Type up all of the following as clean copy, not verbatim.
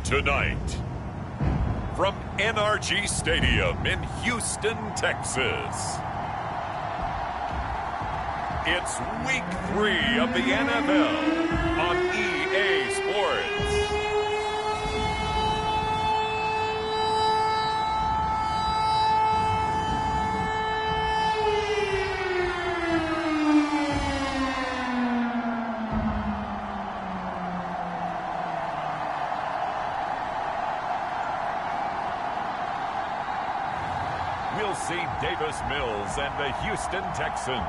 Tonight, from NRG Stadium in Houston, Texas, it's Week 3 of the NFL on EA Sports. We'll see Davis Mills and the Houston Texans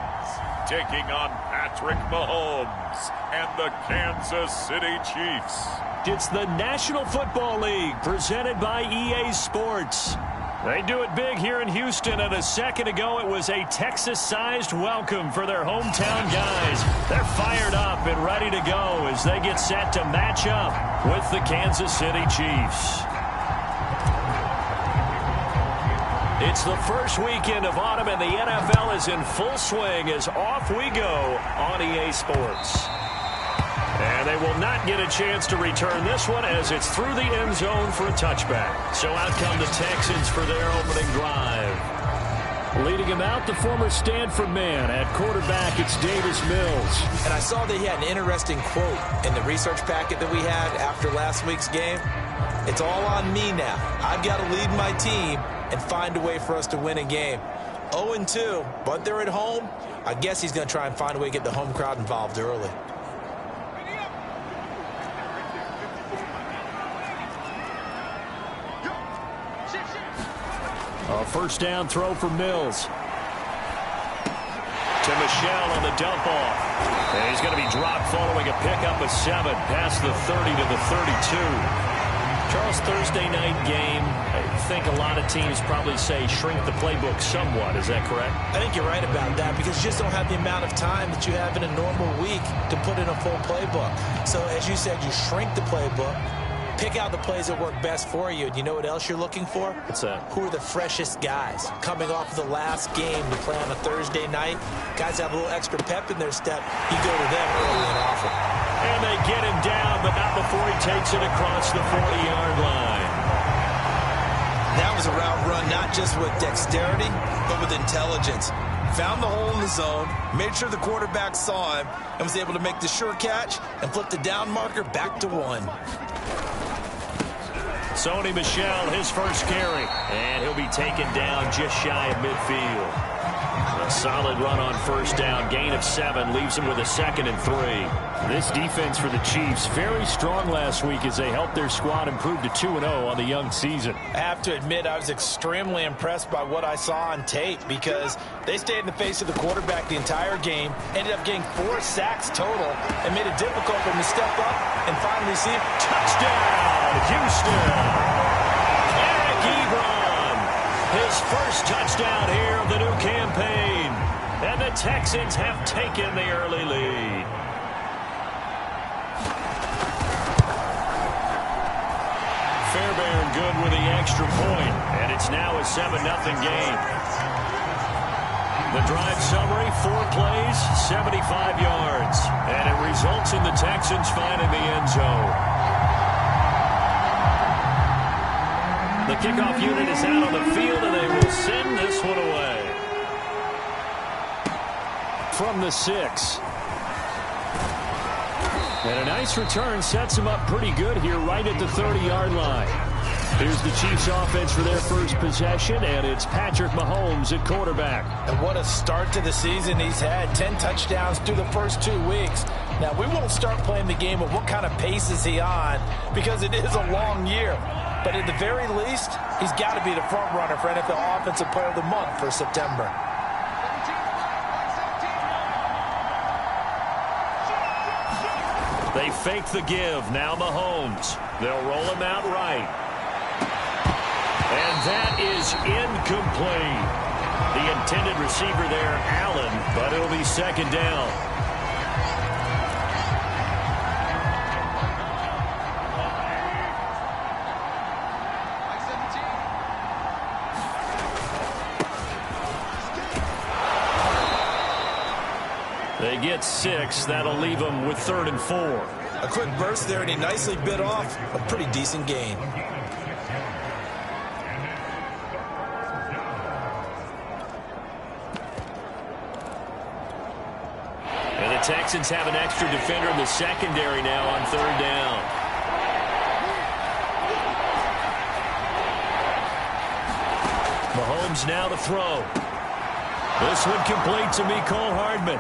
taking on Patrick Mahomes and the Kansas City Chiefs. It's the National Football League presented by EA Sports. They do it big here in Houston, and a second ago it was a Texas-sized welcome for their hometown guys. They're fired up and ready to go as they get set to match up with the Kansas City Chiefs. It's the first weekend of autumn, and the NFL is in full swing as off we go on EA Sports. And they will not get a chance to return this one as it's through the end zone for a touchback. So out come the Texans for their opening drive. Leading him out, the former Stanford man. At quarterback, it's Davis Mills. And I saw that he had an interesting quote in the research packet that we had after last week's game. It's all on me now. I've got to lead my team and find a way for us to win a game. 0-2, but they're at home. I guess he's going to try and find a way to get the home crowd involved early. A first down throw for Mills. To Michel on the dump off. And he's going to be dropped following a pickup of 7 past the 30 to the 32. Charles, Thursday night game, I think a lot of teams probably say shrink the playbook somewhat. Is that correct? I think you're right about that because you just don't have the amount of time that you have in a normal week to put in a full playbook. So as you said, you shrink the playbook, pick out the plays that work best for you. And you know what else you're looking for? What's that? Who are the freshest guys coming off of the last game to play on a Thursday night? Guys have a little extra pep in their step. You go to them early and often. And they get him down, but not before he takes it across the 40-yard line. That was a route run not just with dexterity, but with intelligence. Found the hole in the zone, made sure the quarterback saw him, and was able to make the sure catch and flip the down marker back to 1. Sony Michel, his first carry, and he'll be taken down just shy of midfield. A solid run on first down, gain of 7, leaves him with a 2nd and 3. This defense for the Chiefs, very strong last week as they helped their squad improve to 2-0 on the young season. I have to admit, I was extremely impressed by what I saw on tape because they stayed in the face of the quarterback the entire game, ended up getting 4 sacks total, and made it difficult for him to step up and finally receive. Touchdown, Houston! Eric Ebron, his first touchdown here of the new campaign. And the Texans have taken the early lead. Fairbairn good with the extra point, and it's now a 7-0 game. The drive summary, 4 plays, 75 yards, and it results in the Texans finding the end zone. The kickoff unit is out on the field, and they will send this one away. From the 6. And a nice return sets them up pretty good here right at the 30-yard line. Here's the Chiefs offense for their first possession, and it's Patrick Mahomes at quarterback. And what a start to the season he's had. 10 touchdowns through the first 2 weeks. Now, we won't start playing the game of what kind of pace is he on because it is a long year. But at the very least, he's got to be the front runner for NFL Offensive Player of the Month for September. They fake the give. Now Mahomes. They'll roll him out right. And that is incomplete. The intended receiver there, Allen, but it'll be 2nd down. They get 6. That'll leave them with 3rd and 4. A quick burst there, and he nicely bit off a pretty decent gain. And the Texans have an extra defender in the secondary now on third down. Mahomes now to throw. This one complete to Mecole Hardman.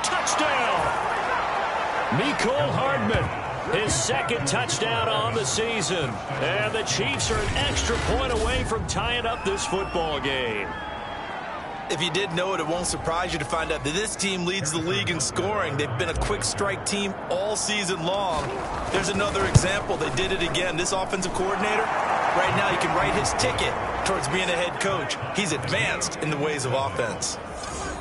Touchdown! Mecole Hardman, his second touchdown on the season. And the Chiefs are an extra point away from tying up this football game. If you did know it, it won't surprise you to find out that this team leads the league in scoring. They've been a quick strike team all season long. There's another example. They did it again. This offensive coordinator, right now, he can write his ticket towards being a head coach. He's advanced in the ways of offense.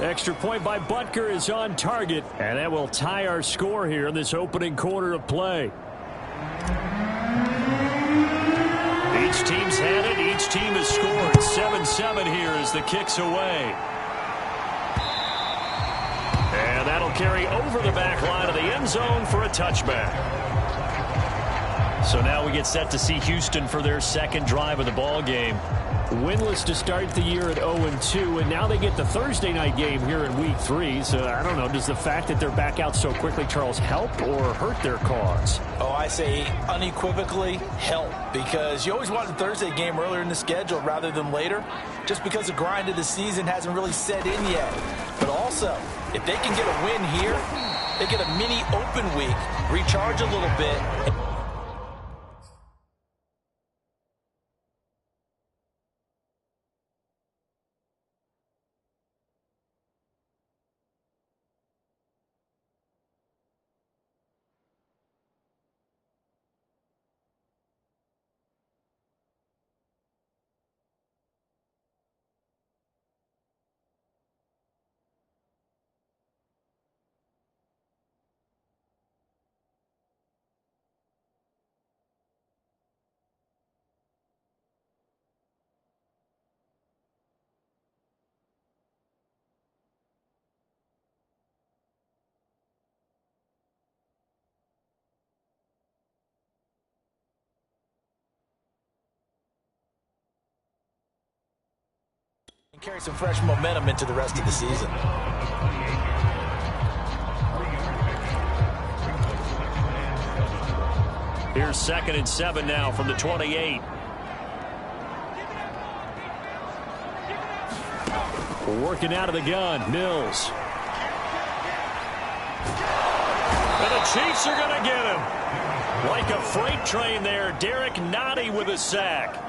Extra point by Butker is on target, and that will tie our score here in this opening quarter of play. Each team's had it. Each team has scored. 7-7 here as the kick's away. And that'll carry over the back line of the end zone for a touchback. So now we get set to see Houston for their second drive of the ball game. Winless to start the year at 0-2, and now they get the Thursday night game here in Week 3. So, I don't know, does the fact that they're back out so quickly, Charles, help or hurt their cause? Oh, I say unequivocally help, because you always wanted the Thursday game earlier in the schedule rather than later, just because the grind of the season hasn't really set in yet. But also, if they can get a win here, they get a mini open week, recharge a little bit. And carry some fresh momentum into the rest of the season. Here's 2nd and 7 now from the 28. Working out of the gun, Mills. And the Chiefs are going to get him. Like a freight train there, Derek Nottie with a sack.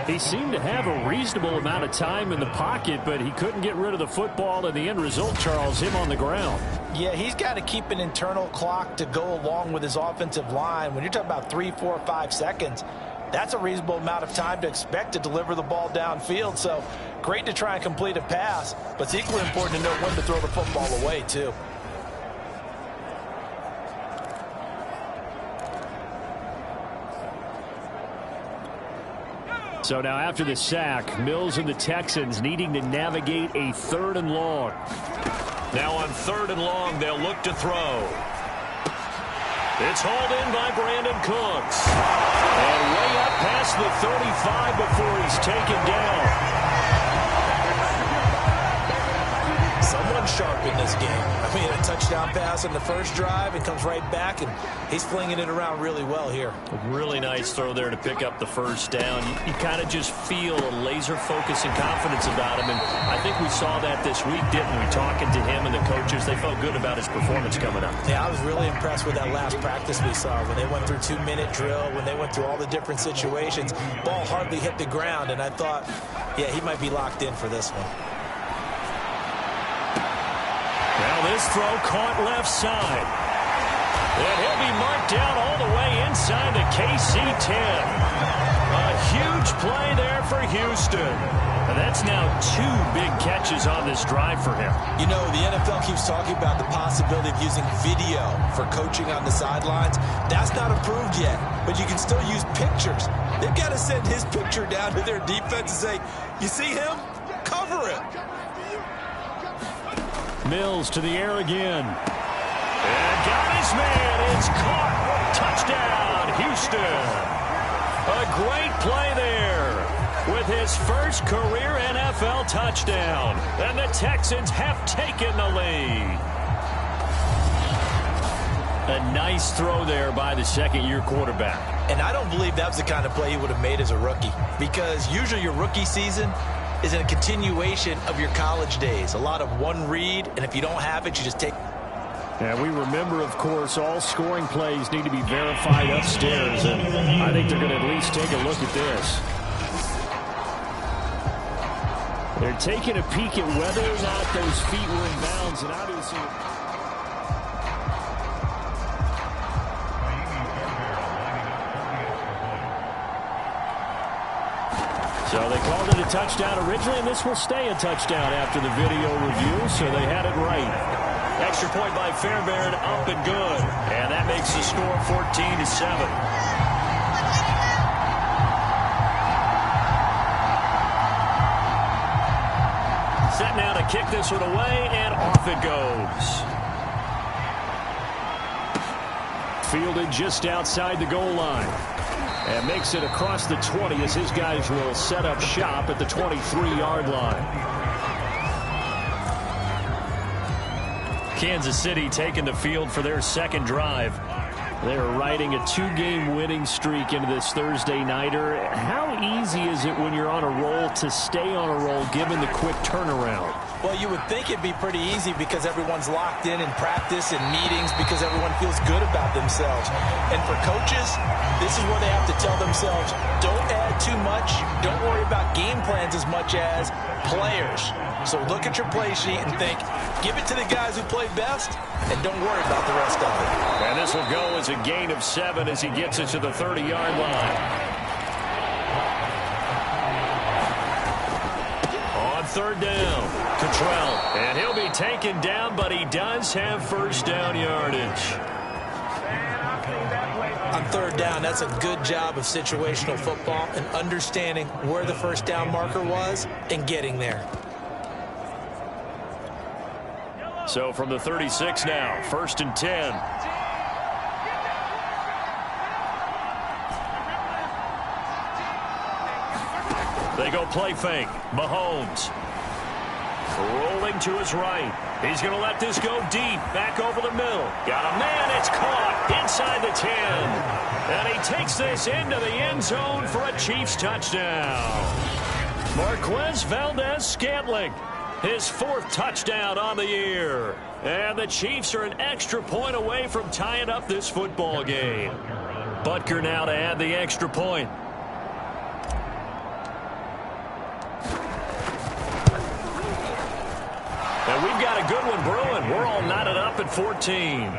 He seemed to have a reasonable amount of time in the pocket, but he couldn't get rid of the football, and the end result, Charles, him on the ground. Yeah, he's got to keep an internal clock to go along with his offensive line. When you're talking about 3, 4, 5 seconds, that's a reasonable amount of time to expect to deliver the ball downfield. So great to try and complete a pass, but it's equally important to know when to throw the football away, too. So now after the sack, Mills and the Texans needing to navigate a 3rd and long. Now on 3rd and long, they'll look to throw. It's hauled in by Brandon Cooks. And way up past the 35 before he's taken down. Someone sharp in this game. I mean, a touchdown pass on the first drive and comes right back, and he's flinging it around really well here. A really nice throw there to pick up the first down. You kind of just feel a laser focus and confidence about him, and I think we saw that this week, didn't we? Talking to him and the coaches, they felt good about his performance coming up. Yeah, I was really impressed with that last practice we saw when they went through 2-minute drill, when they went through all the different situations. Ball hardly hit the ground, and I thought, yeah, he might be locked in for this one. Now this throw caught left side. And he'll be marked down all the way inside the KC-10. A huge play there for Houston. And that's now 2 big catches on this drive for him. You know, the NFL keeps talking about the possibility of using video for coaching on the sidelines. That's not approved yet, but you can still use pictures. They've got to send his picture down to their defense and say, you see him? Cover it. Mills to the air again. And got his man. It's caught. Touchdown, Houston. A great play there with his first career NFL touchdown. And the Texans have taken the lead. A nice throw there by the second-year quarterback. And I don't believe that was the kind of play he would have made as a rookie, because usually your rookie season is a continuation of your college days. A lot of one read, and if you don't have it, you just take. And we remember, of course, all scoring plays need to be verified upstairs, and I think they're going to at least take a look at this. They're taking a peek at whether or not those feet were in bounds, and obviously. So they called it a touchdown originally, and this will stay a touchdown after the video review, so they had it right. Extra point by Fairbairn, up and good. And that makes the score 14-7. Set now to kick this one away, and off it goes. Fielded just outside the goal line. And makes it across the 20 as his guys will set up shop at the 23-yard line. Kansas City taking the field for their second drive. They're riding a two-game winning streak into this Thursday nighter. How easy is it when you're on a roll to stay on a roll given the quick turnaround? Well, you would think it'd be pretty easy because everyone's locked in practice and meetings because everyone feels good about themselves. And for coaches, this is where they have to tell themselves, don't add too much, don't worry about game plans as much as players. So look at your play sheet and think, give it to the guys who play best, and don't worry about the rest of it. And this will go as a gain of 7 as he gets it to the 30-yard line. On third down, Cottrell. And he'll be taken down, but he does have first down yardage. On third down, that's a good job of situational football and understanding where the first down marker was and getting there. So from the 36 now, 1st and 10. They go play fake. Mahomes rolling to his right. He's going to let this go deep. Back over the middle. Got a man. It's caught inside the 10. And he takes this into the end zone for a Chiefs touchdown. Marquez Valdez-Scantling. His 4th touchdown on the year. And the Chiefs are an extra point away from tying up this football game. Butker now to add the extra point. And we've got a good one brewing. We're all knotted up at 14.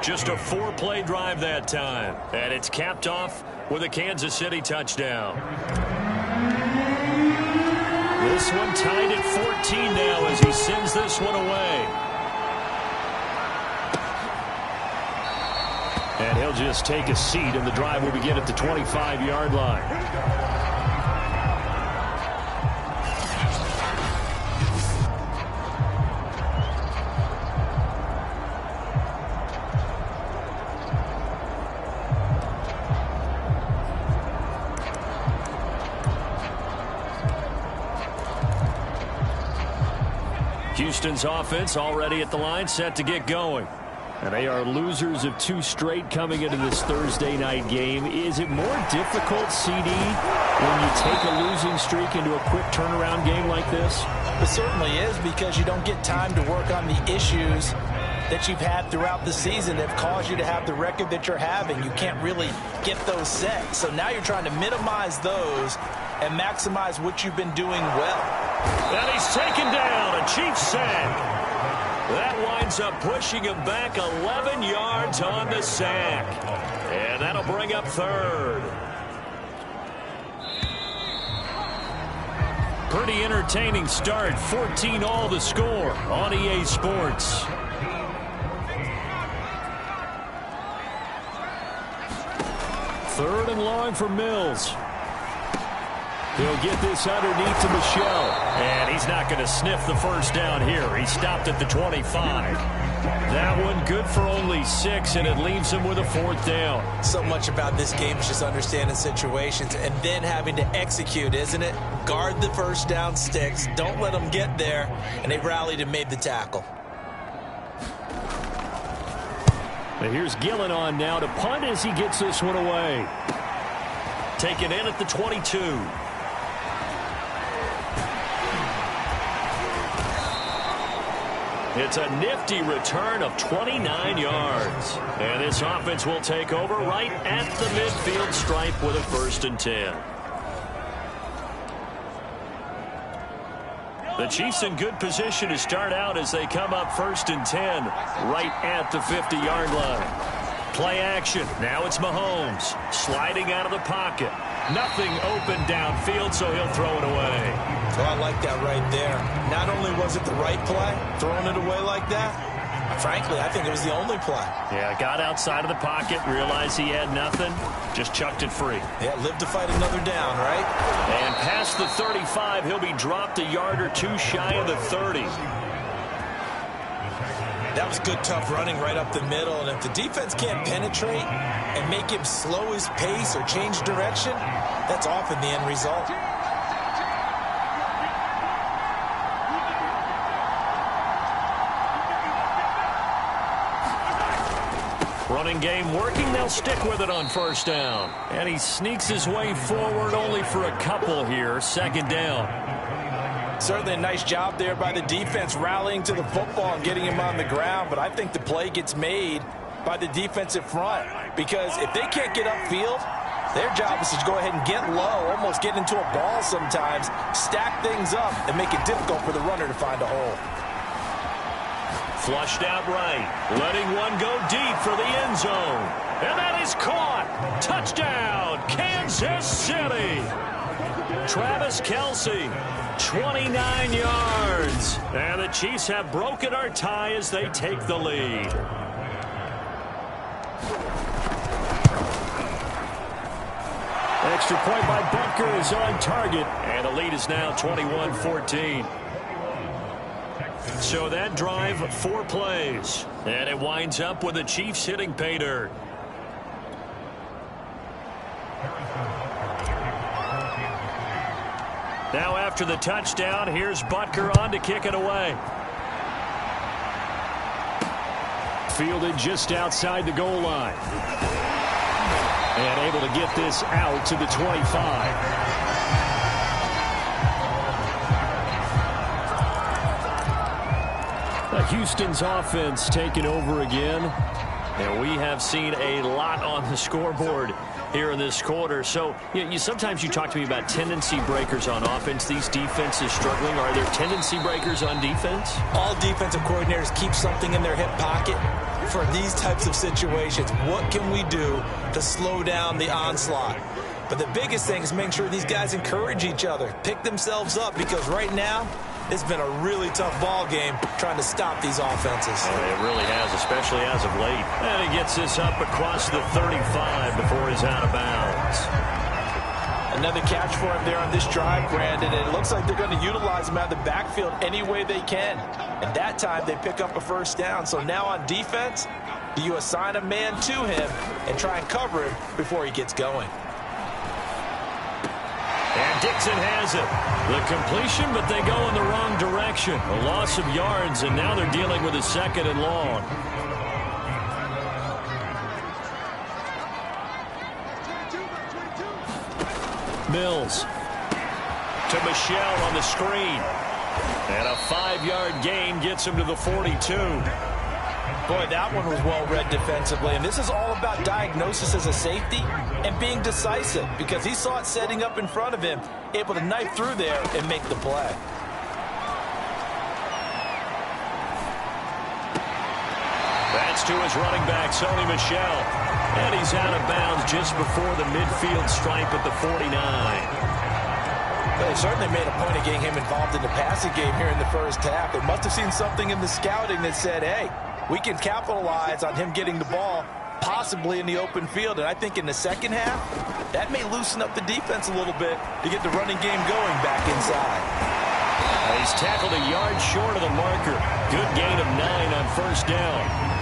Just a 4-play drive that time. And it's capped off with a Kansas City touchdown. This one tied at 14 now as he sends this one away. And he'll just take a seat, and the drive will begin at the 25-yard line. Houston's offense already at the line, set to get going. And they are losers of 2 straight coming into this Thursday night game. Is it more difficult, CD, when you take a losing streak into a quick turnaround game like this? It certainly is, because you don't get time to work on the issues that you've had throughout the season that have caused you to have the record that you're having. You can't really get those set. So now you're trying to minimize those and maximize what you've been doing well. And he's taken down, a Chiefs sack. That winds up pushing him back 11 yards on the sack. And that'll bring up 3rd. Pretty entertaining start. 14-all the score on EA Sports. Third and long for Mills. He'll get this underneath to Michel. And he's not going to sniff the first down here. He stopped at the 25. That one good for only 6, and it leaves him with a 4th down. So much about this game is just understanding situations and then having to execute, isn't it? Guard the first down sticks. Don't let them get there. And they rallied and made the tackle. And here's Gillen on now to punt as he gets this one away. Taken in at the 22. It's a nifty return of 29 yards. And this offense will take over right at the midfield stripe with a 1st and 10. The Chiefs in good position to start out as they come up 1st and 10 right at the 50-yard line. Play action. Now it's Mahomes sliding out of the pocket. Nothing open downfield, so he'll throw it away. So I like that right there. Not only was it the right play, throwing it away like that, frankly, I think it was the only play. Yeah, got outside of the pocket, realized he had nothing, just chucked it free. Yeah, live to fight another down, right? And past the 35, he'll be dropped a yard or 2 shy of the 30. That was good, tough running right up the middle. And if the defense can't penetrate and make him slow his pace or change direction, that's often the end result. Running game working. They'll stick with it on 1st down. And he sneaks his way forward only for a couple here. 2nd down. Certainly a nice job there by the defense rallying to the football and getting him on the ground. But I think the play gets made by the defensive front. Because if they can't get upfield, their job is to go ahead and get low, almost get into a ball sometimes, stack things up, and make it difficult for the runner to find a hole. Flushed out right, letting one go deep for the end zone. And that is caught. Touchdown, Kansas City. Travis Kelce, 29 yards. And the Chiefs have broken our tie as they take the lead. Extra point by Butker is on target. And the lead is now 21-14. So that drive, 4 plays. And it winds up with the Chiefs hitting pay dirt. Now after the touchdown, here's Butker on to kick it away. Fielded just outside the goal line. And able to get this out to the 25. Houston's offense taking over again. And we have seen a lot on the scoreboard here in this quarter. So sometimes you talk to me about tendency breakers on offense. These defenses struggling. Are there tendency breakers on defense? All defensive coordinators keep something in their hip pocket for these types of situations. What can we do to slow down the onslaught? But the biggest thing is making sure these guys encourage each other, pick themselves up, because right now it's been a really tough ball game trying to stop these offenses. It really has, especially as of late. And he gets this up across the 35 before he's out of bounds. Another catch for him there on this drive, Brandon, and it looks like they're going to utilize him out of the backfield any way they can. And that time they pick up a 1st down. So now on defense, do you assign a man to him and try and cover him before he gets going? And Dixon has it. The completion, but they go in the wrong direction. A loss of yards, and now they're dealing with a 2nd and long. Mills to Michel on the screen. And a 5-yard gain gets him to the 42. Boy, that one was well read defensively. And this is all about diagnosis as a safety and being decisive, because he saw it setting up in front of him, able to knife through there and make the play. That's to his running back, Sony Michel. And he's out of bounds just before the midfield stripe at the 49. Well, they certainly made a point of getting him involved in the passing game here in the first half. They must have seen something in the scouting that said, hey, we can capitalize on him getting the ball possibly in the open field. And I think in the second half, that may loosen up the defense a little bit to get the running game going back inside. He's tackled a yard short of the marker. Good gain of 9 on first down.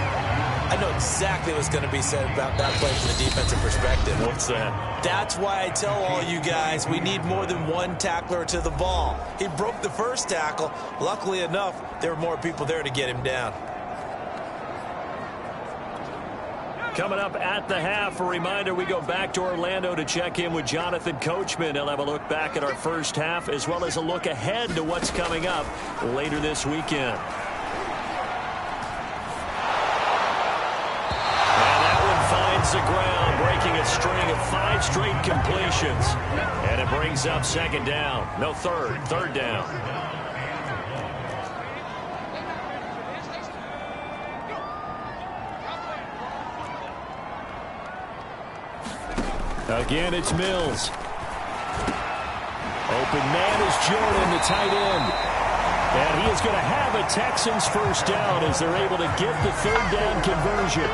I know exactly what's going to be said about that play from the defensive perspective. What's that? That's why I tell all you guys we need more than one tackler to the ball. He broke the first tackle. Luckily enough, there were more people there to get him down. Coming up at the half, a reminder, we go back to Orlando to check in with Jonathan Coachman. He'll have a look back at our first half as well as a look ahead to what's coming up later this weekend. The ground, breaking a string of 5 straight completions, and it brings up second down. No, third down. Again, it's Mills. Open man is Jordan, the tight end. And he is going to have a Texans first down as they're able to get the third down conversion.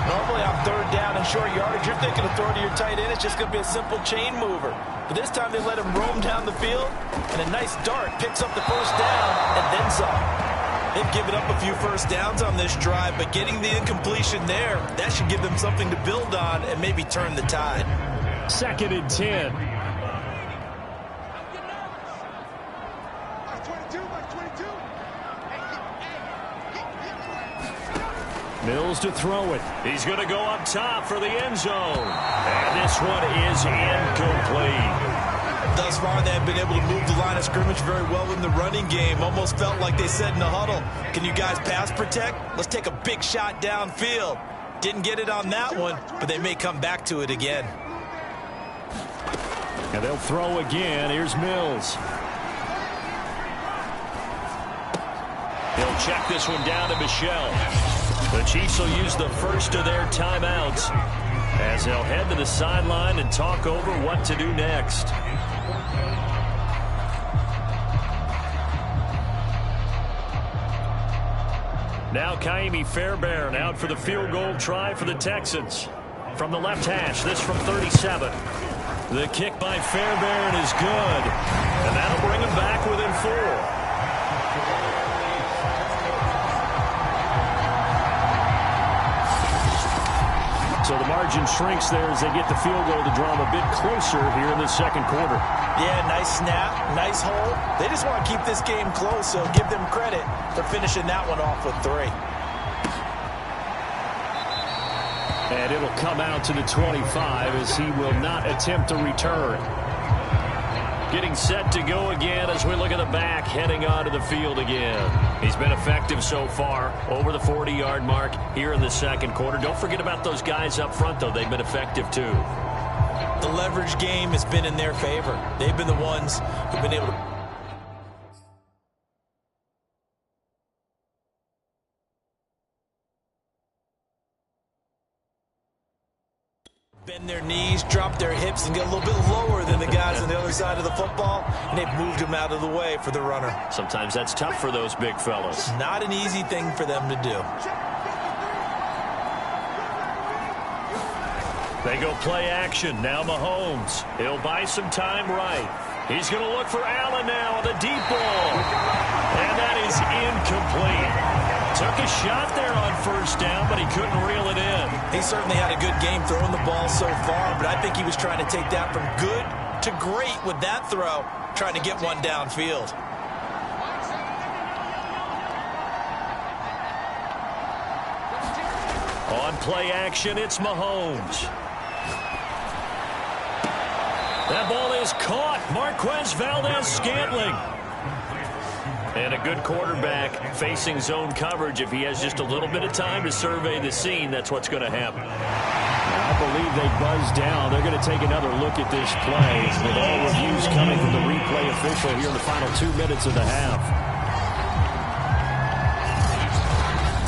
Normally on third down and short yardage, you're thinking of throwing to your tight end. It's just going to be a simple chain mover. But this time they let him roam down the field, and a nice dart picks up the first down and then some. They've given up a few first downs on this drive, but getting the incompletion there, that should give them something to build on and maybe turn the tide. 2nd and 10. Mills to throw it. He's going to go up top for the end zone. And this one is incomplete. Thus far, they have been able to move the line of scrimmage very well in the running game. Almost felt like they said in the huddle, can you guys pass protect? Let's take a big shot downfield. Didn't get it on that one, but they may come back to it again. And they'll throw again. Here's Mills. He'll check this one down to Michelle. The Chiefs will use the first of their timeouts as they'll head to the sideline and talk over what to do next. Now Kaimi Fairbairn out for the field goal try for the Texans. From the left hash, this from 37. The kick by Fairbairn is good, and that'll bring him back within 4. So the margin shrinks there as they get the field goal to draw them a bit closer here in the second quarter. Yeah, nice snap, nice hole. They just want to keep this game close, so give them credit for finishing that one off with 3. And it'll come out to the 25 as he will not attempt to return. Getting set to go again as we look at the back, heading onto the field again. He's been effective so far, over the 40-yard mark here in the second quarter. Don't forget about those guys up front, though. They've been effective, too. The leverage game has been in their favor. They've been the ones who've been able to... bend their knees, drop their hips, and get a little bit lower than the guys on the other side of the football, and they've moved him out of the way for the runner. Sometimes that's tough for those big fellas. Not an easy thing for them to do. They go play action. Now Mahomes. He'll buy some time right. He's going to look for Allen now on the deep ball. And that is incomplete. Took a shot there on first down, but he couldn't reel it in. He certainly had a good game throwing the ball so far, but I think he was trying to take that from good to great with that throw, trying to get one downfield. On play action, it's Mahomes. That ball is caught. Marquez Valdez-Scantling. And a good quarterback facing zone coverage. If he has just a little bit of time to survey the scene, that's what's going to happen. I believe they buzzed down. They're going to take another look at this play with all reviews coming from the replay official here in the final 2 minutes of the half.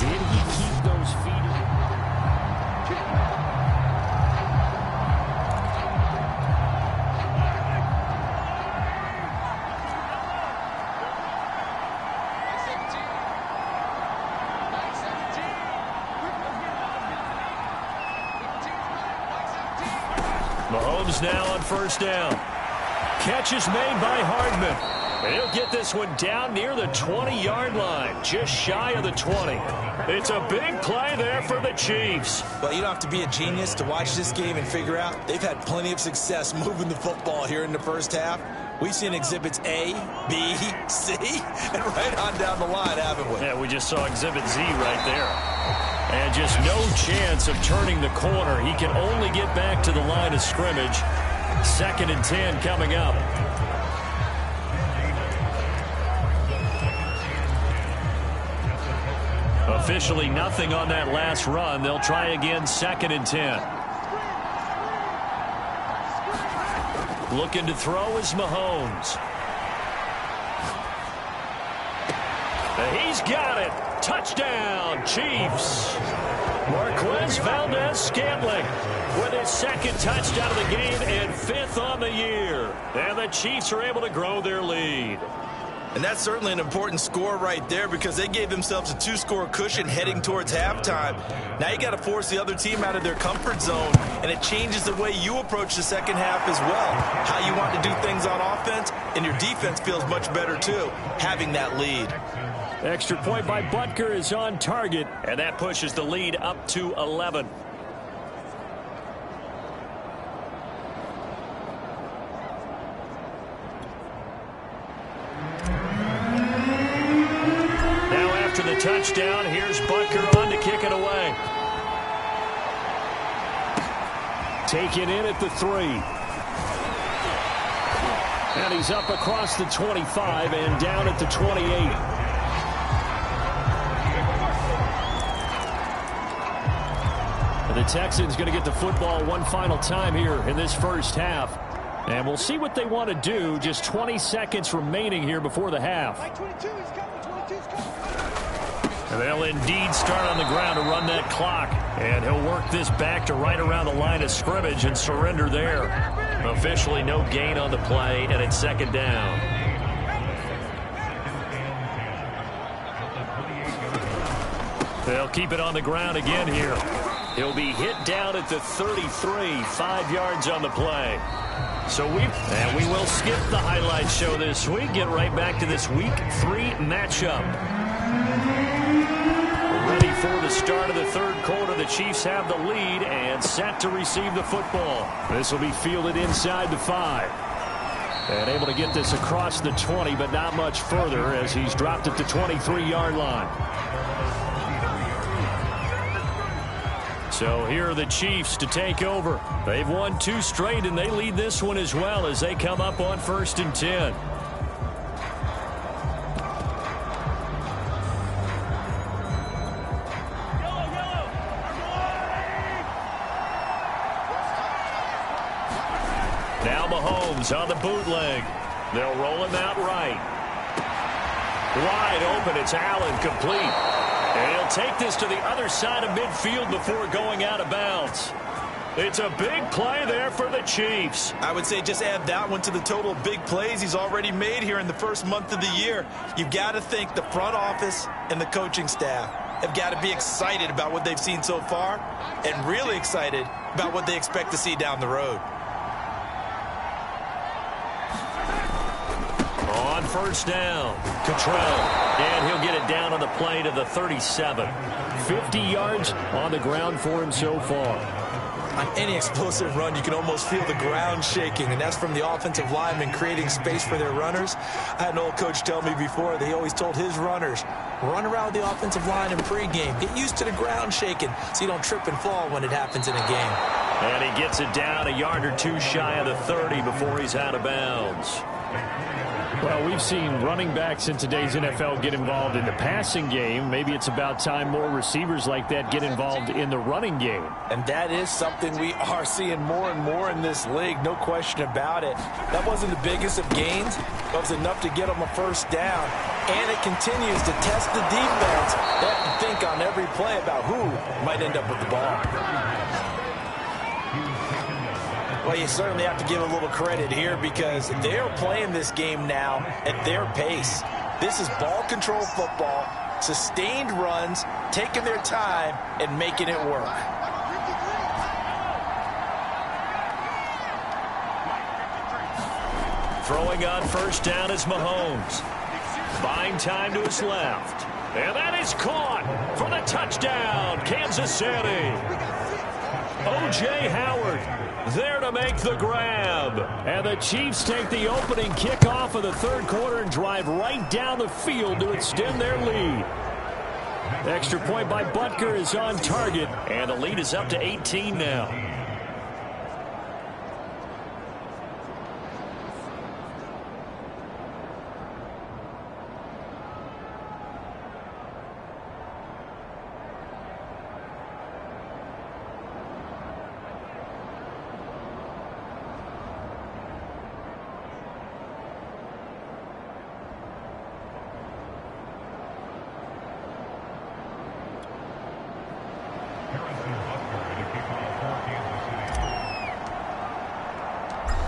Did he keep those feet? Mahomes now on first down. Catch is made by Hardman. And he'll get this one down near the 20-yard line, just shy of the 20. It's a big play there for the Chiefs. Well, you don't have to be a genius to watch this game and figure out they've had plenty of success moving the football here in the first half. We've seen exhibits A, B, C, and right on down the line, haven't we? Yeah, we just saw exhibit Z right there. And just no chance of turning the corner. He can only get back to the line of scrimmage. 2nd and 10 coming up. Officially nothing on that last run. They'll try again, 2nd and 10. Looking to throw is Mahomes. He's got it. Touchdown, Chiefs. Marquez Valdez-Scantling with his 2nd touchdown of the game and 5th on the year. And the Chiefs are able to grow their lead. And that's certainly an important score right there because they gave themselves a 2-score cushion heading towards halftime. Now you got to force the other team out of their comfort zone, and it changes the way you approach the second half as well. How you want to do things on offense, and your defense feels much better too, having that lead. Extra point by Butker is on target, and that pushes the lead up to 11. After the touchdown, here's Butker on to kick it away. Taken in at the 3. And he's up across the 25 and down at the 28. The Texans going to get the football one final time here in this first half. And we'll see what they want to do. Just 20 seconds remaining here before the half. And they'll indeed start on the ground to run that clock. And he'll work this back to right around the line of scrimmage and surrender there. Officially no gain on the play, and it's 2nd down. They'll keep it on the ground again here. He'll be hit down at the 33, 5 yards on the play. So we will skip the highlight show this week. Get right back to this Week 3 matchup. Ready for the start of the 3rd quarter. The Chiefs have the lead and set to receive the football. This will be fielded inside the 5. And able to get this across the 20, but not much further as he's dropped at the 23-yard line. So here are the Chiefs to take over. They've won 2 straight, and they lead this one as well as they come up on 1st and 10. Now Mahomes on the bootleg. They'll roll him out right. Wide open, it's Allen, complete. And he'll take this to the other side of midfield before going out of bounds. It's a big play there for the Chiefs. I would say just add that one to the total of big plays he's already made here in the first month of the year. You've got to think the front office and the coaching staff have got to be excited about what they've seen so far and really excited about what they expect to see down the road. On 1st down, Cottrell. And he'll get it down on the play to the 37. 50 yards on the ground for him so far. On any explosive run, you can almost feel the ground shaking, and that's from the offensive linemen creating space for their runners. I had an old coach tell me before, they always told his runners, run around the offensive line in pregame. Get used to the ground shaking so you don't trip and fall when it happens in a game. And he gets it down a yard or 2 shy of the 30 before he's out of bounds. Well, we've seen running backs in today's NFL get involved in the passing game. Maybe it's about time more receivers like that get involved in the running game. And that is something we are seeing more and more in this league, no question about it. That wasn't the biggest of gains, but it was enough to get them a 1st down. And it continues to test the defense. They have to think on every play about who might end up with the ball. Well, you certainly have to give a little credit here because they're playing this game now at their pace. This is ball control football, sustained runs, taking their time and making it work. Throwing on first down is Mahomes. Buying time to his left. And that is caught for the touchdown, Kansas City. O.J. Howard there to make the grab. And the Chiefs take the opening kickoff of the third quarter and drive right down the field to extend their lead. Extra point by Butker is on target, and the lead is up to 18 now.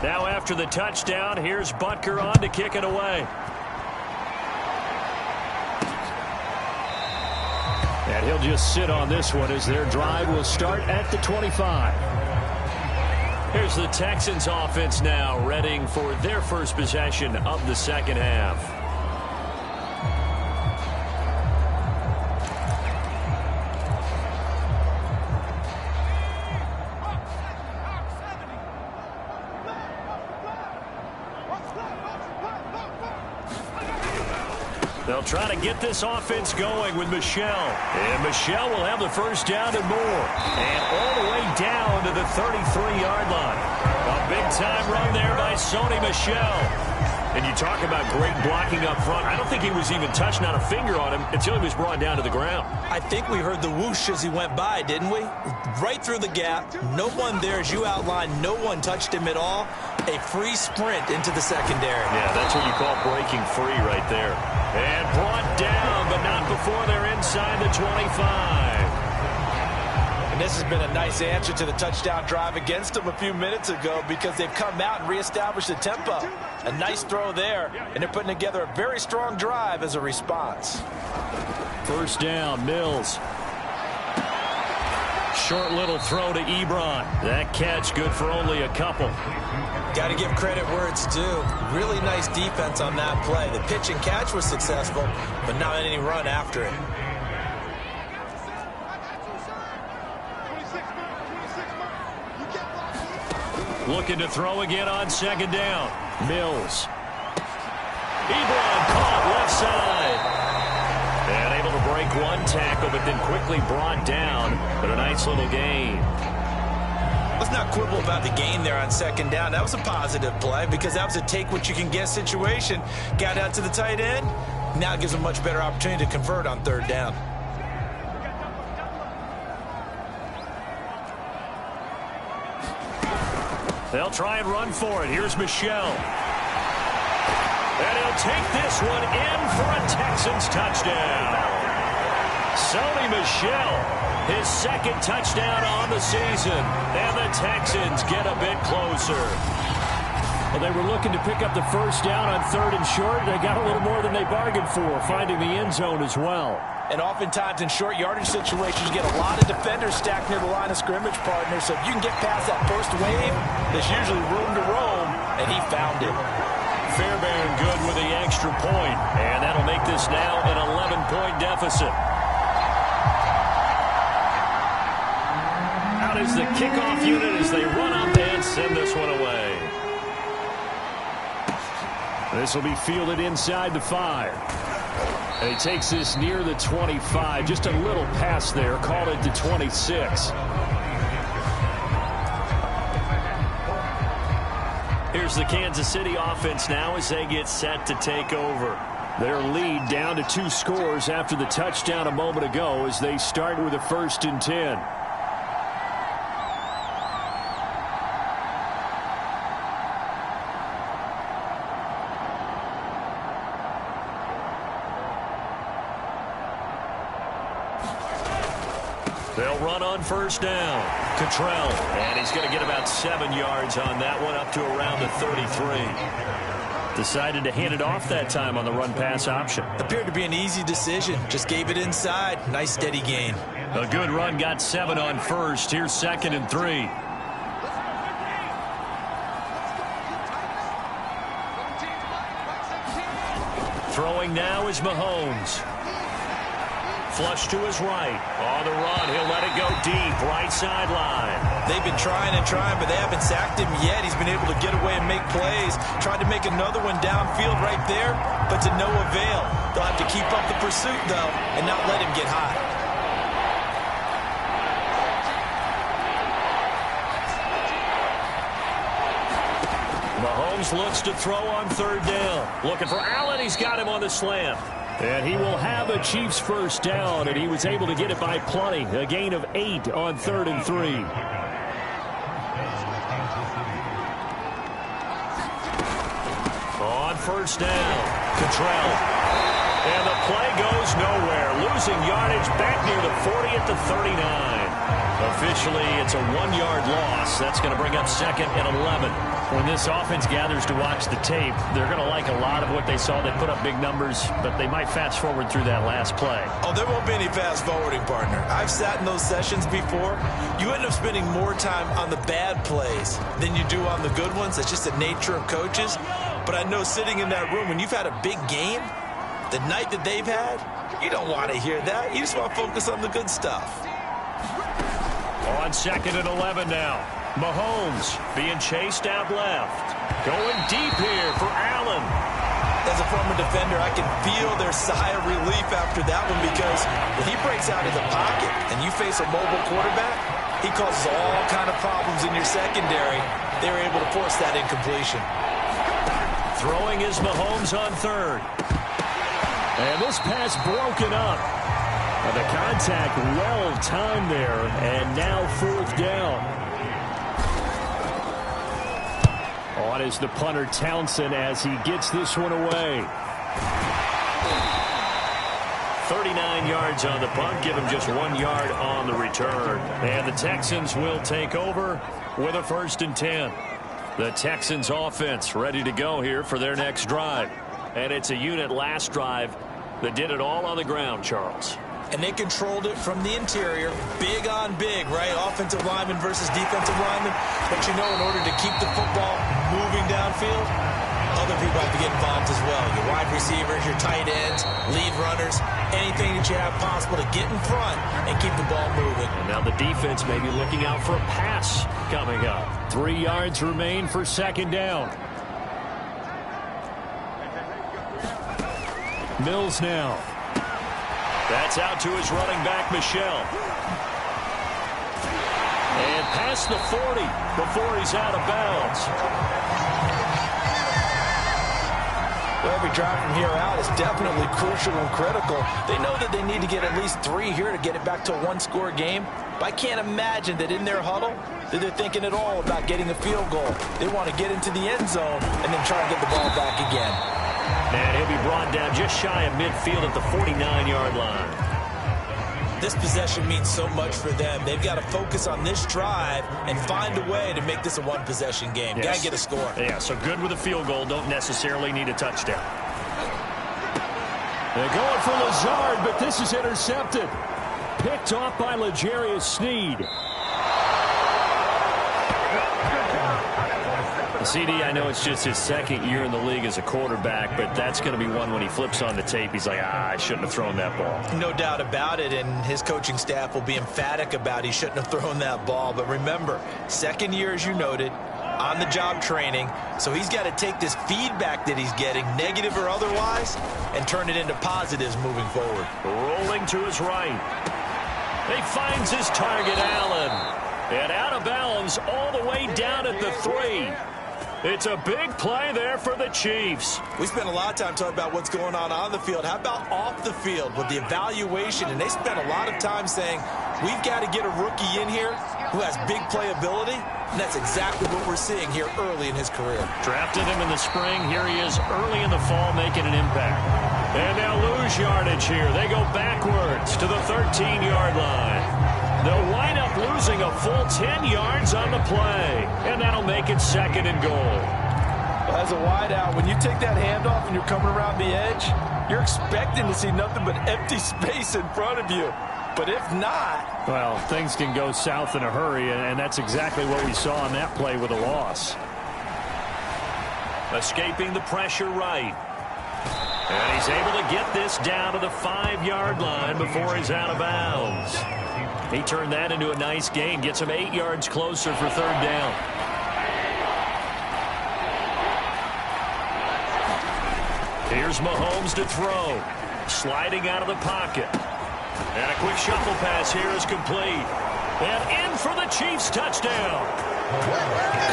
Now after the touchdown, here's Butker on to kick it away. And he'll just sit on this one as their drive will start at the 25. Here's the Texans offense now, readying for their first possession of the second half. They'll try to get this offense going with Michel. And Michel will have the first down and more. And all the way down to the 33-yard line. A big-time run there by Sony Michel. And you talk about great blocking up front. I don't think he was even touched, not a finger on him, until he was brought down to the ground. I think we heard the whoosh as he went by, didn't we? Right through the gap. No one there, as you outlined. No one touched him at all. A free sprint into the secondary. Yeah, that's what you call breaking free right there. And brought down, but not before they're inside the 25. And this has been a nice answer to the touchdown drive against them a few minutes ago because they've come out and reestablished the tempo. A nice throw there, and they're putting together a very strong drive as a response. First down, Mills. Short little throw to Ebron. That catch good for only a couple. Got to give credit where it's due. Really nice defense on that play. The pitch and catch was successful, but not any run after it. Looking to throw again on second down. Mills. Ebron caught left side. And able to break one tackle, but then quickly brought down. But a nice little gain. Let's not quibble about the gain there on second down. That was a positive play because that was a take-what-you-can-get situation. Got out to the tight end. Now it gives them a much better opportunity to convert on third down. They'll try and run for it. Here's Michel. And he'll take this one in for a Texans touchdown. Sony Michel, his second touchdown on the season. And the Texans get a bit closer. Well, they were looking to pick up the first down on third and short. They got a little more than they bargained for, finding the end zone as well. And oftentimes in short yardage situations, you get a lot of defenders stacked near the line of scrimmage, partner. So if you can get past that first wave, there's usually room to roam, and he found it. Fairbairn good with the extra point, and that'll make this now an 11-point deficit. Out is the kickoff unit as they run up and send this one away. This will be fielded inside the 5. And he takes this near the 25. Just a little pass there. Called it to 26. Here's the Kansas City offense now as they get set to take over. Their lead down to 2 scores after the touchdown a moment ago as they start with a 1st and 10. They'll run on first down. Cottrell, and he's going to get about 7 yards on that one, up to around the 33. Decided to hand it off that time on the run-pass option. Appeared to be an easy decision. Just gave it inside. Nice steady gain. A good run, got 7 on first. Here's 2nd and 3. Throwing now is Mahomes. Flush to his right. On the run, he'll let it go deep. Right sideline. They've been trying and trying, but they haven't sacked him yet. He's been able to get away and make plays. Tried to make another one downfield right there, but to no avail. They'll have to keep up the pursuit, though, and not let him get hot. Mahomes looks to throw on third down. Looking for Allen. He's got him on the slant. And he will have a Chiefs first down, and he was able to get it by plenty. A gain of 8 on 3rd and 3. On first down, Cottrell. And the play goes nowhere. Losing yardage back near the 40 at the 39. Officially, it's a 1-yard loss. That's going to bring up 2nd and 11. When this offense gathers to watch the tape, they're going to like a lot of what they saw. They put up big numbers, but they might fast forward through that last play. Oh, there won't be any fast forwarding, partner. I've sat in those sessions before. You end up spending more time on the bad plays than you do on the good ones. That's just the nature of coaches. But I know sitting in that room, when you've had a big game, the night that they've had, you don't want to hear that. You just want to focus on the good stuff. On 2nd and 11 now. Mahomes being chased out left. Going deep here for Allen. As a former defender, I can feel their sigh of relief after that one, because when he breaks out of the pocket and you face a mobile quarterback, he causes all kind of problems in your secondary. They were able to force that incompletion. Throwing is Mahomes on third. And this pass broken up. The contact well timed there, and now 4th down. On is the punter, Townsend, as he gets this one away. 39 yards on the punt, give him just 1 yard on the return. And the Texans will take over with a 1st and 10. The Texans offense ready to go here for their next drive. And it's a unit last drive that did it all on the ground, Charles. And they controlled it from the interior, big on big, right? Offensive lineman versus defensive lineman. But you know, in order to keep the football moving downfield, other people have to get involved as well. Your wide receivers, your tight ends, lead runners, anything that you have possible to get in front and keep the ball moving. And now the defense may be looking out for a pass coming up. 3 yards remain for 2nd down. Mills now. That's out to his running back, Michel. And past the 40 before he's out of bounds. Well, every drive from here out is definitely crucial and critical. They know that they need to get at least 3 here to get it back to a 1-score game. But I can't imagine that in their huddle that they're thinking at all about getting a field goal. They want to get into the end zone and then try and get the ball back again. And he'll be brought down just shy of midfield at the 49-yard line. This possession means so much for them. They've got to focus on this drive and find a way to make this a 1-possession game. Yes. Got to get a score. Yeah, so good with a field goal. Don't necessarily need a touchdown. They're going for Lazard, but this is intercepted. Picked off by L'Jarius Sneed. CD, I know it's just his 2nd year in the league as a quarterback, but that's going to be one when he flips on the tape. He's like, I shouldn't have thrown that ball. No doubt about it, and his coaching staff will be emphatic about he shouldn't have thrown that ball. But remember, 2nd year, as you noted, on-the-job training, so he's got to take this feedback that he's getting, negative or otherwise, and turn it into positives moving forward. Rolling to his right. He finds his target, Allen. And out of bounds all the way down at the 3. It's a big play there for the Chiefs. We spent a lot of time talking about what's going on the field. How about off the field with the evaluation? And they spent a lot of time saying, we've got to get a rookie in here who has big playability. And that's exactly what we're seeing here early in his career. Drafted him in the spring. Here he is early in the fall making an impact. And they'll lose yardage here. They go backwards to the 13-yard line. They'll wind up losing a full 10 yards on the play. And that'll make it 2nd and goal. Well, as a wideout, when you take that handoff and you're coming around the edge, you're expecting to see nothing but empty space in front of you. But if not... Well, things can go south in a hurry, and that's exactly what we saw on that play with a loss. Escaping the pressure right. And he's able to get this down to the 5-yard line before he's out of bounds. He turned that into a nice gain, gets him 8 yards closer for third down. Here's Mahomes to throw. Sliding out of the pocket. And a quick shuffle pass here is complete. And in for the Chiefs touchdown.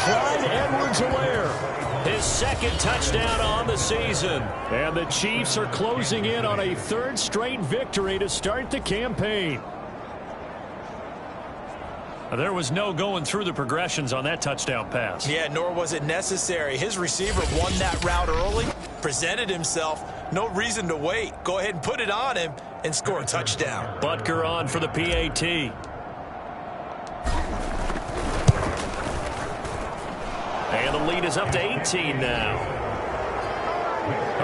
Clyde Edwards-Helaire. His second touchdown on the season. And the Chiefs are closing in on a third straight victory to start the campaign. There was no going through the progressions on that touchdown pass. Yeah, nor was it necessary. His receiver won that route early, presented himself. No reason to wait. Go ahead and put it on him and score a touchdown. Butker on for the PAT. And the lead is up to 18 now.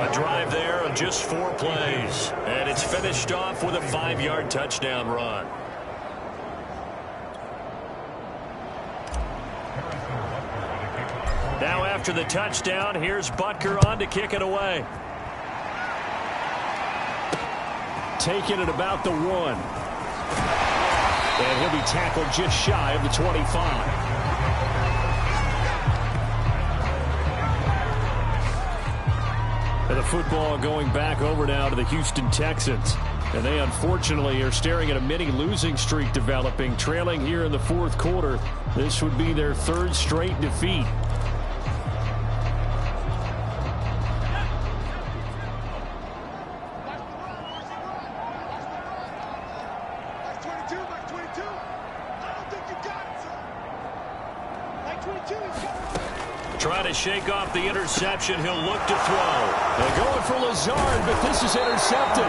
A drive there of just 4 plays. And it's finished off with a 5-yard touchdown run. Now after the touchdown, here's Butker on to kick it away. Taking it about the 1. And he'll be tackled just shy of the 25. And the football going back over now to the Houston Texans. And they unfortunately are staring at a mini losing streak developing, trailing here in the 4th quarter. This would be their 3rd straight defeat. Trying to shake off the interception. He'll look to throw. They're going for Lazard, but this is intercepted.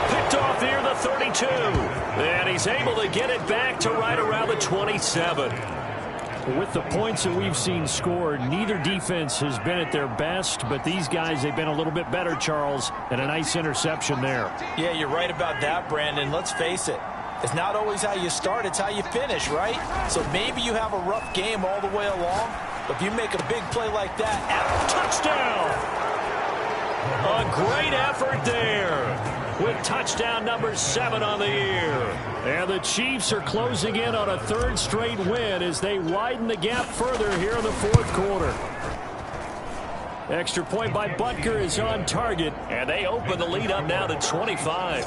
Picked off near the 32. And he's able to get it back to right around the 27. With the points that we've seen scored, neither defense has been at their best, but these guys, they've been a little bit better, Charles, and a nice interception there. Yeah, you're right about that, Brandon. Let's face it. It's not always how you start, it's how you finish, right? So maybe you have a rough game all the way along, but if you make a big play like that, touchdown! A great effort there with touchdown number 7 on the year. And the Chiefs are closing in on a 3rd straight win as they widen the gap further here in the 4th quarter. Extra point by Butker is on target, and they open the lead up now to 25.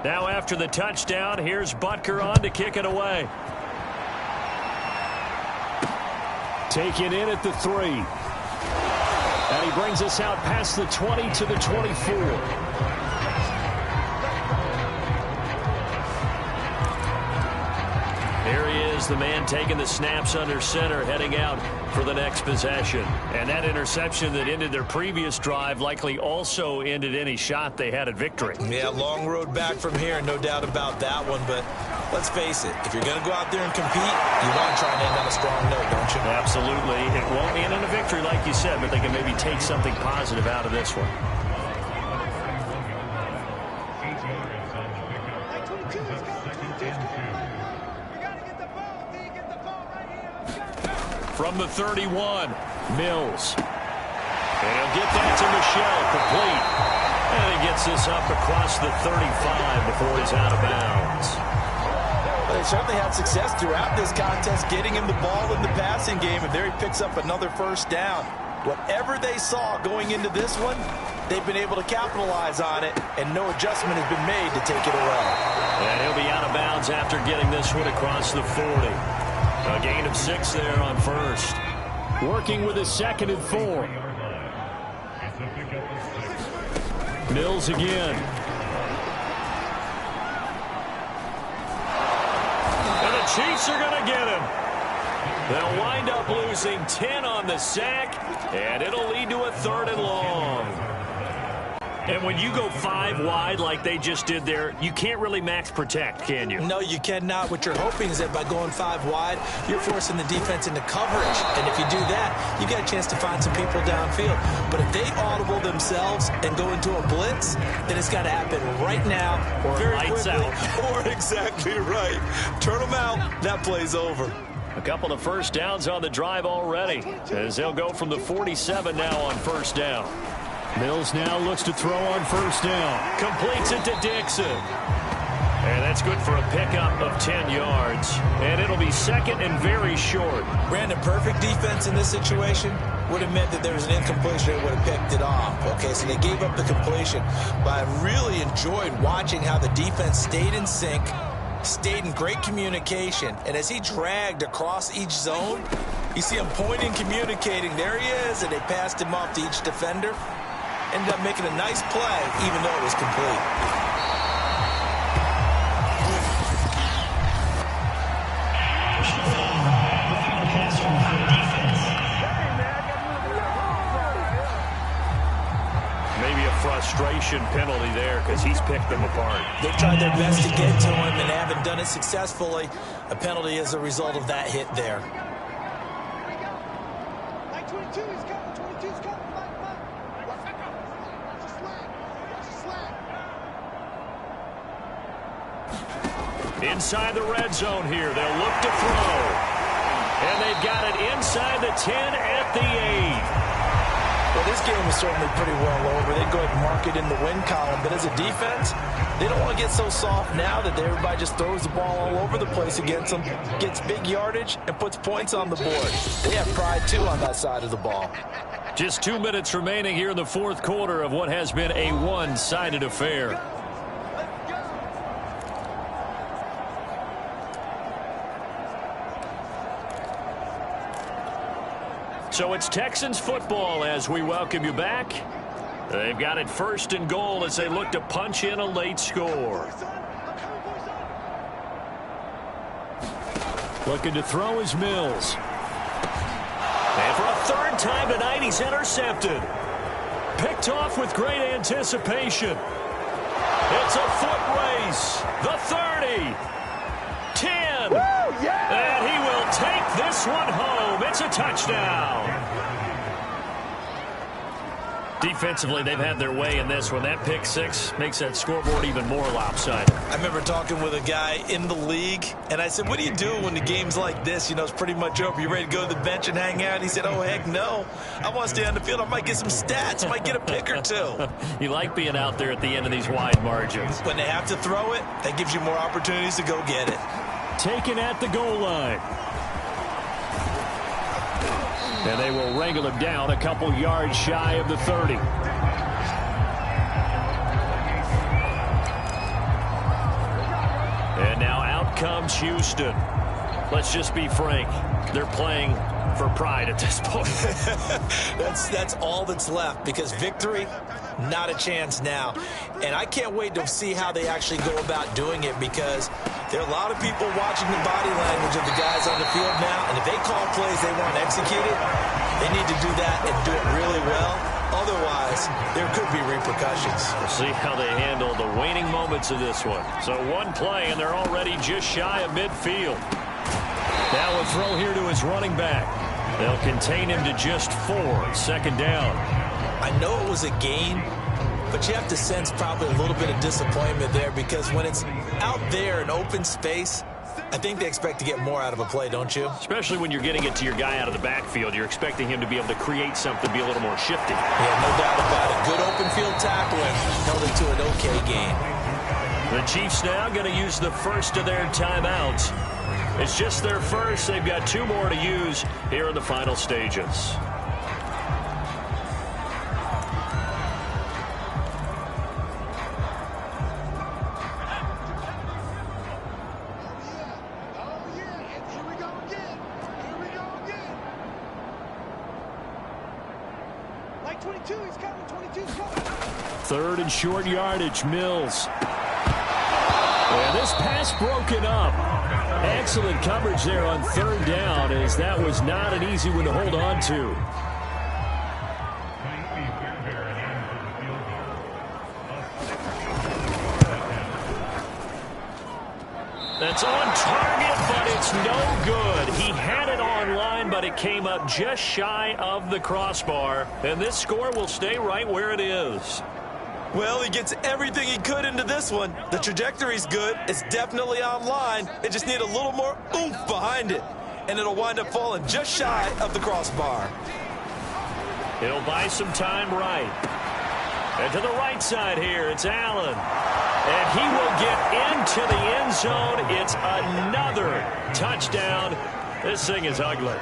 Now after the touchdown, here's Butker on to kick it away. Taken in at the 3. And he brings us out past the 20 to the 24. Here he is, the man taking the snaps under center, heading out for the next possession. And that interception that ended their previous drive likely also ended any shot they had at victory. Yeah, long road back from here, no doubt about that one. But let's face it, if you're going to go out there and compete, you want to try and end on a strong note, don't you? Absolutely. It won't end in a victory like you said, but they can maybe take something positive out of this one. From the 31, Mills. And he'll get that to Michelle, complete. And he gets this up across the 35 before he's out of bounds. Well, they certainly had success throughout this contest, getting him the ball in the passing game, and there he picks up another 1st down. Whatever they saw going into this one, they've been able to capitalize on it, and no adjustment has been made to take it away. And he'll be out of bounds after getting this one across the 40. A gain of 6 there on 1st. Working with his 2nd and 4. Mills again. And the Chiefs are going to get him. They'll wind up losing 10 on the sack, and it'll lead to a 3rd and long. And when you go 5 wide like they just did there, you can't really max protect, can you? No, you cannot. What you're hoping is that by going 5 wide, you're forcing the defense into coverage. And if you do that, you get a chance to find some people downfield. But if they audible themselves and go into a blitz, then it's got to happen right now or very lights quickly. out. Or exactly right. Turn them out. That play's over. A couple of first downs on the drive already, as they'll go from the 47 now on first down. Mills now looks to throw on first down. Completes it to Dixon. And that's good for a pickup of 10 yards. And it'll be second and very short. Brandon, perfect defense in this situation would have meant that there was an incompletion that would have picked it off. Okay, so they gave up the completion. But I really enjoyed watching how the defense stayed in sync, stayed in great communication. And as he dragged across each zone, you see him pointing, communicating. There he is, and they passed him off to each defender. Ended up making a nice play, even though it was complete. Maybe a frustration penalty there because he's picked them apart. They've tried their best to get to him and haven't done it successfully. A penalty as a result of that hit there. Inside the red zone here. They'll look to throw. And they've got it inside the 10 at the 8. Well, this game is certainly pretty well over. They go ahead and mark it in the win column. But as a defense, they don't want to get so soft now that everybody just throws the ball all over the place against them, gets big yardage, and puts points on the board. They have pride, too, on that side of the ball. Just 2 minutes remaining here in the fourth quarter of what has been a one-sided affair. So it's Texans football as we welcome you back. They've got it first and goal as they look to punch in a late score. Looking to throw is Mills. And for a third time tonight, he's intercepted. Picked off with great anticipation. It's a foot race. The 30. 10. And he will take this one home. It's a touchdown. Defensively, they've had their way in this one. That pick six makes that scoreboard even more lopsided. I remember talking with a guy in the league, and I said, what do you do when the game's like this? You know, it's pretty much over. You ready to go to the bench and hang out? He said, oh, heck no. I want to stay on the field. I might get some stats. I might get a pick or two. You like being out there at the end of these wide margins. When they have to throw it, that gives you more opportunities to go get it. Taken at the goal line. And they will wrangle him down a couple yards shy of the 30. And now out comes Houston. Let's just be frank. They're playing for pride at this point. That's all that's left, because victory, not a chance now. And I can't wait to see how they actually go about doing it, because there are a lot of people watching the body language of the guys on the field now, and if they call plays they want executed, they need to do that and do it really well. Otherwise, there could be repercussions. We'll see how they handle the waning moments of this one. So one play, and they're already just shy of midfield. Now a throw here to his running back. They'll contain him to just 4. Second down. I know it was a gain, but you have to sense probably a little bit of disappointment there, because when it's out there in open space, I think they expect to get more out of a play, don't you? Especially when you're getting it to your guy out of the backfield. You're expecting him to be able to create something, be a little more shifty. Yeah, no doubt about it. Good open field tackling held it to an okay game. The Chiefs now going to use the first of their timeouts. It's just their first. They've got 2 more to use here in the final stages. Third and short yardage, Mills. And this pass broken up. Excellent coverage there on third down, as that was not an easy one to hold on to. That's on target, but it's no good. He had it on line, but it came up just shy of the crossbar. And this score will stay right where it is. Well, he gets everything he could into this one. The trajectory's good. It's definitely on line. It just need a little more oomph behind it. And it'll wind up falling just shy of the crossbar. He'll buy some time right. And to the right side here, it's Allen. And he will get into the end zone. It's another touchdown. This thing is ugly.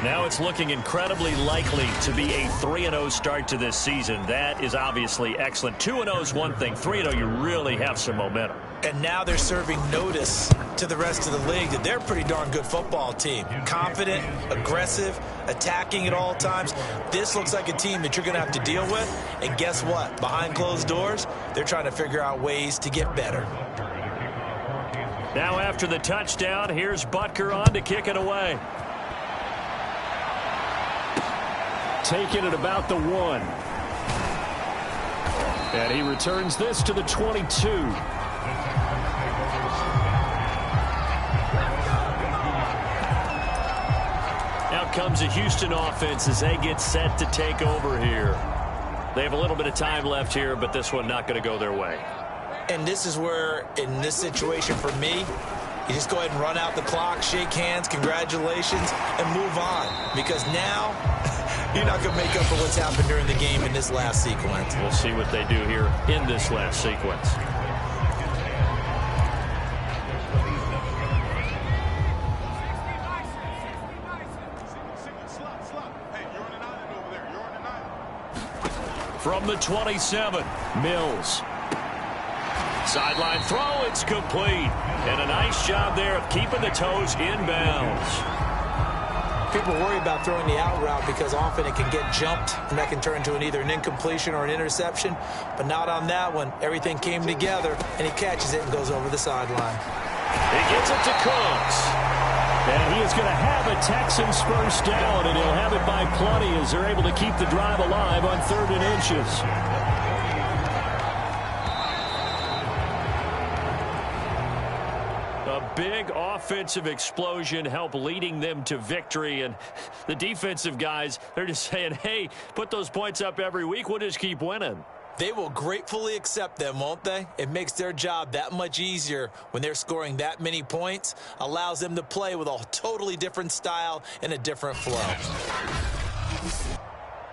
Now it's looking incredibly likely to be a 3-0 start to this season. That is obviously excellent. 2-0 is one thing. 3-0, you really have some momentum. And now they're serving notice to the rest of the league that they're a pretty darn good football team. Confident, aggressive, attacking at all times. This looks like a team that you're going to have to deal with. And guess what? Behind closed doors, they're trying to figure out ways to get better. Now after the touchdown, here's Butker on to kick it away. Taking it about the 1. And he returns this to the 22. Now comes a Houston offense as they get set to take over here. They have a little bit of time left here, but this one not going to go their way. And this is where, in this situation for me, you just go ahead and run out the clock, shake hands, congratulations, and move on. Because now, you're not going to make up for what's happened during the game in this last sequence. We'll see what they do here in this last sequence. From the 27, Mills. Sideline throw, it's complete. And a nice job there of keeping the toes inbounds. People worry about throwing the out route because often it can get jumped, and that can turn into either an incompletion or an interception. But not on that one. Everything came together, and he catches it and goes over the sideline. He gets it to Cooks. And he is going to have a Texans first down, and he'll have it by plenty as they're able to keep the drive alive on 3rd and inches. A big offensive explosion helped leading them to victory. And the defensive guys, they're just saying, hey, put those points up every week. We'll just keep winning. They will gratefully accept them, won't they? It makes their job that much easier when they're scoring that many points. Allows them to play with a totally different style and a different flow.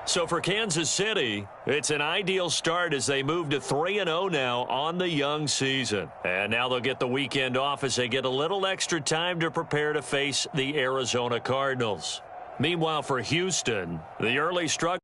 So for Kansas City, it's an ideal start as they move to 3-0 now on the young season. And now they'll get the weekend off as they get a little extra time to prepare to face the Arizona Cardinals. Meanwhile, for Houston, the early struggle